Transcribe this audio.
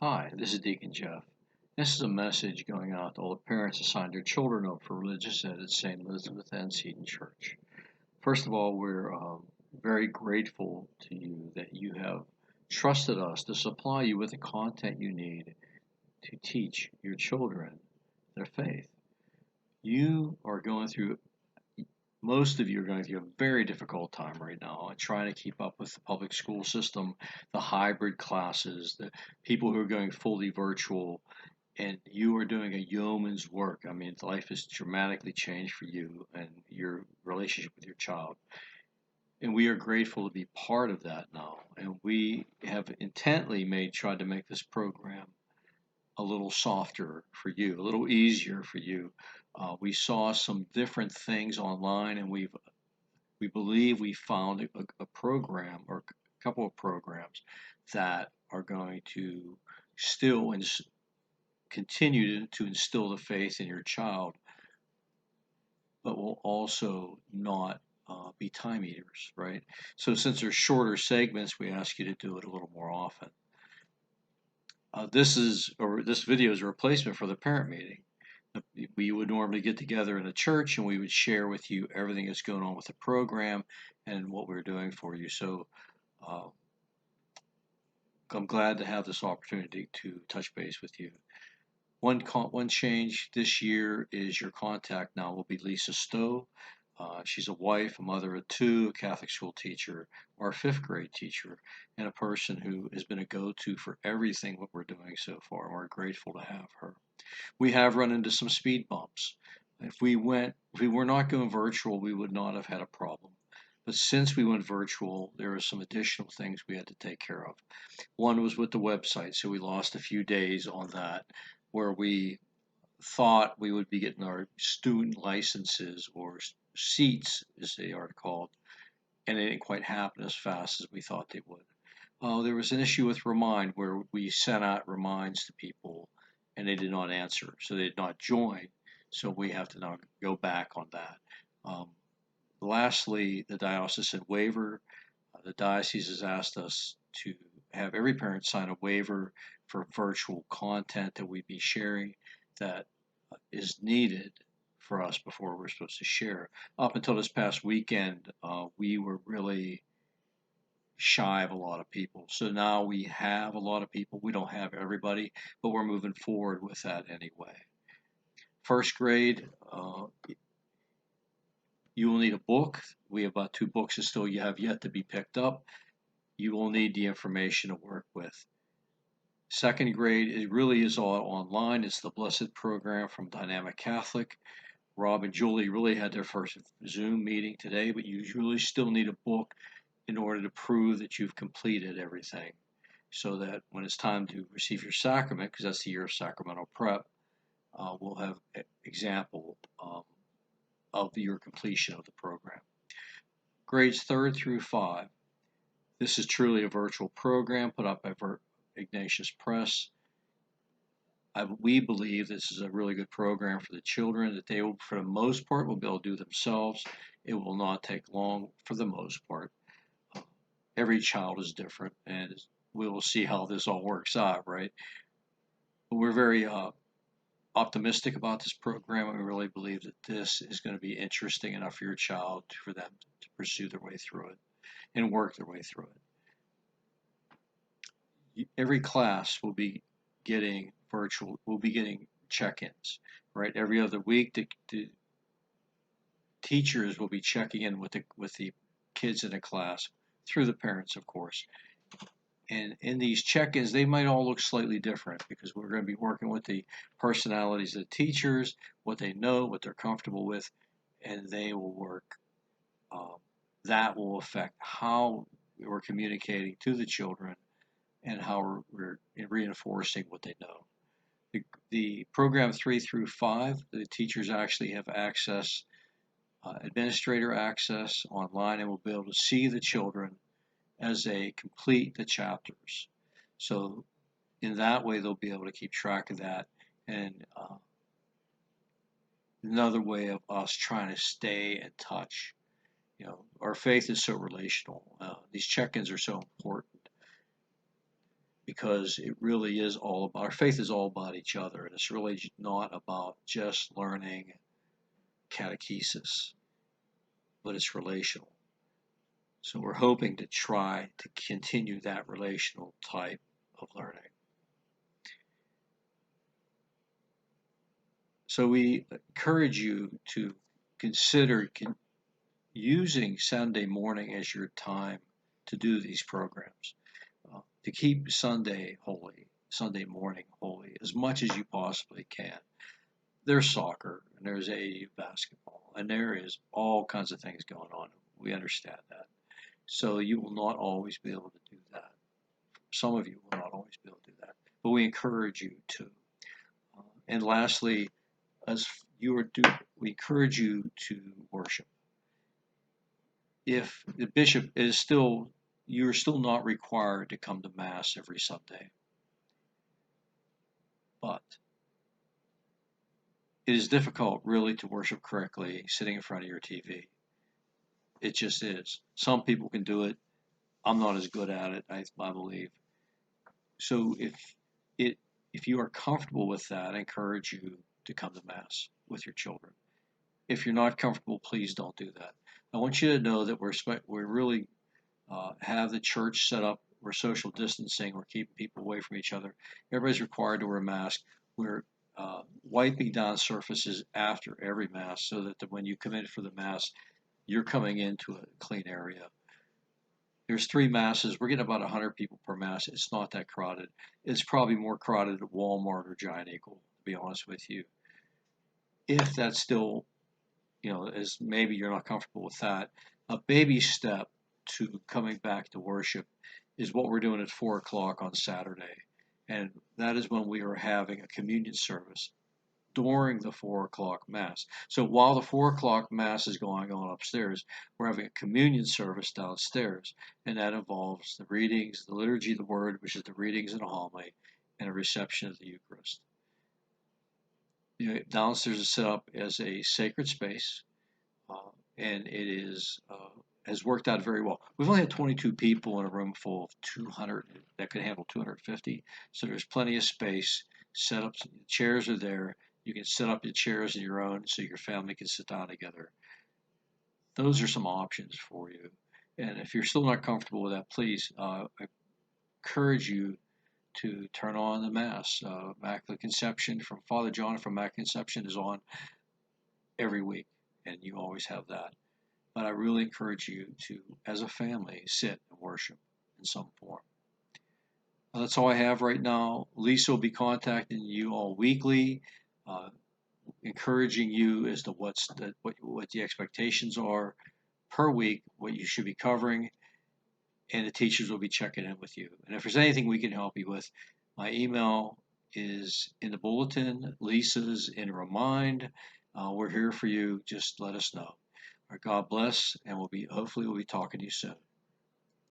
Hi, this is Deacon Jeff. This is a message going out to all the parents who signed their children up for religious ed at St. Elizabeth Ann Seton Church. First of all, we're very grateful to you that you have trusted us to supply you with the content you need to teach your children their faith. You are going through Most of you are going through a very difficult time right now and trying to keep up with the public school system, the hybrid classes, the people who are going fully virtual, and you are doing a yeoman's work. I mean, life has dramatically changed for you and your relationship with your child. And we are grateful to be part of that now. And we have intently tried to make this program a little softer for you, a little easier for you. We saw some different things online, and we believe we found a program or a couple of programs that are going to still continue to instill the faith in your child, but will also not be time eaters, right? So since they're shorter segments, we ask you to do it a little more often. This video is a replacement for the parent meeting. We would normally get together in a church and we would share with you everything that's going on with the program and what we're doing for you. So uh, I'm glad to have this opportunity to touch base with you. One change this year is your contact now will be Lisa Stowe. She's a wife, a mother of two, a Catholic school teacher, our fifth grade teacher, and a person who has been a go-to for everything what we're doing so far. And we're grateful to have her. We have run into some speed bumps. If we were not going virtual, we would not have had a problem. But since we went virtual, there are some additional things we had to take care of. One was with the website, so we lost a few days on that, where we thought we would be getting our student licenses or seats, as they are called, and it didn't quite happen as fast as we thought they would. There was an issue with Remind where we sent out reminds to people and they did not answer, so they did not join. So we have to now go back on that. Um, Lastly, the diocesan waiver. The diocese has asked us to have every parent sign a waiver for virtual content that we'd be sharing that is needed for us before we're supposed to share. Up until this past weekend, we were really shy of a lot of people. So now we have a lot of people. We don't have everybody, but we're moving forward with that anyway. First grade, you will need a book. We have about 2 books that still you have yet to be picked up. You will need the information to work with. Second grade, it really is all online. It's the Blessed program from Dynamic Catholic. Rob and Julie really had their first Zoom meeting today, but you really still need a book in order to prove that you've completed everything so that when it's time to receive your sacrament, because that's the year of sacramental prep, we'll have an example of your completion of the program. Grades 3rd through 5. This is truly a virtual program put up by Ignatius Press. We believe this is a really good program for the children that they will, for the most part, will be able to do themselves. It will not take long for the most part. Every child is different, and we will see how this all works out, right? But we're very optimistic about this program, and we really believe that this is going to be interesting enough for your child for them to pursue their way through it and work their way through it. Every class will be getting check-ins, right? Every other week, the teachers will be checking in with the kids in the class through the parents, of course. And in these check-ins, they might all look slightly different because we're going to be working with the personalities of the teachers, what they know, what they're comfortable with, and they will work. That will affect how we're communicating to the children and how we're reinforcing what they know. The program 3 through 5, the teachers actually have access, administrator access online, and will be able to see the children as they complete the chapters. So in that way, they'll be able to keep track of that. And another way of us trying to stay in touch. You know, our faith is so relational. These check-ins are so important. because it really is all about, our faith is all about each other, and it's really not about just learning catechesis, but it's relational. So we're hoping to try to continue that relational type of learning. So we encourage you to consider using Sunday morning as your time to do these programs, to keep Sunday holy, Sunday morning holy, as much as you possibly can. There's soccer, and there's AAU basketball, and there is all kinds of things going on. We understand that. So you will not always be able to do that. Some of you will not always be able to do that, but we encourage you to. And lastly, as you are doing, we encourage you to worship. If the bishop is still, you're still not required to come to Mass every Sunday, but it is difficult really to worship correctly sitting in front of your TV. It just is. Some people can do it. I'm not as good at it, I believe. So if you are comfortable with that, I encourage you to come to Mass with your children. If you're not comfortable, please don't do that. I want you to know that we're really have the church set up. We're social distancing. We're keeping people away from each other. Everybody's required to wear a mask. We're wiping down surfaces after every Mass so that when you come in for the Mass, you're coming into a clean area. There's 3 Masses. We're getting about 100 people per Mass. It's not that crowded. It's probably more crowded at Walmart or Giant Eagle, to be honest with you. If that's still, as maybe you're not comfortable with that, a baby step to coming back to worship is what we're doing at 4 o'clock on Saturday. And that is when we are having a communion service during the 4 o'clock Mass. So while the 4 o'clock Mass is going on upstairs, we're having a communion service downstairs, and that involves the readings, the liturgy of the Word, which is the readings and a homily, and a reception of the Eucharist. Downstairs is set up as a sacred space, and it is has worked out very well. We've only had 22 people in a room full of 200 that could handle 250, so there's plenty of space. Set up, chairs are there. You can set up your chairs in your own so your family can sit down together. Those are some options for you. And if you're still not comfortable with that, please, I encourage you to turn on the Mass. Immaculate Conception from Father John from Immaculate Conception is on every week, and you always have that. But I really encourage you to, as a family, sit and worship in some form. That's all I have right now. Lisa will be contacting you all weekly, encouraging you as to what the expectations are per week, what you should be covering, and the teachers will be checking in with you. And if there's anything we can help you with, my email is in the bulletin. Lisa's in Remind. We're here for you. Just let us know. God bless, and hopefully we'll be talking to you soon.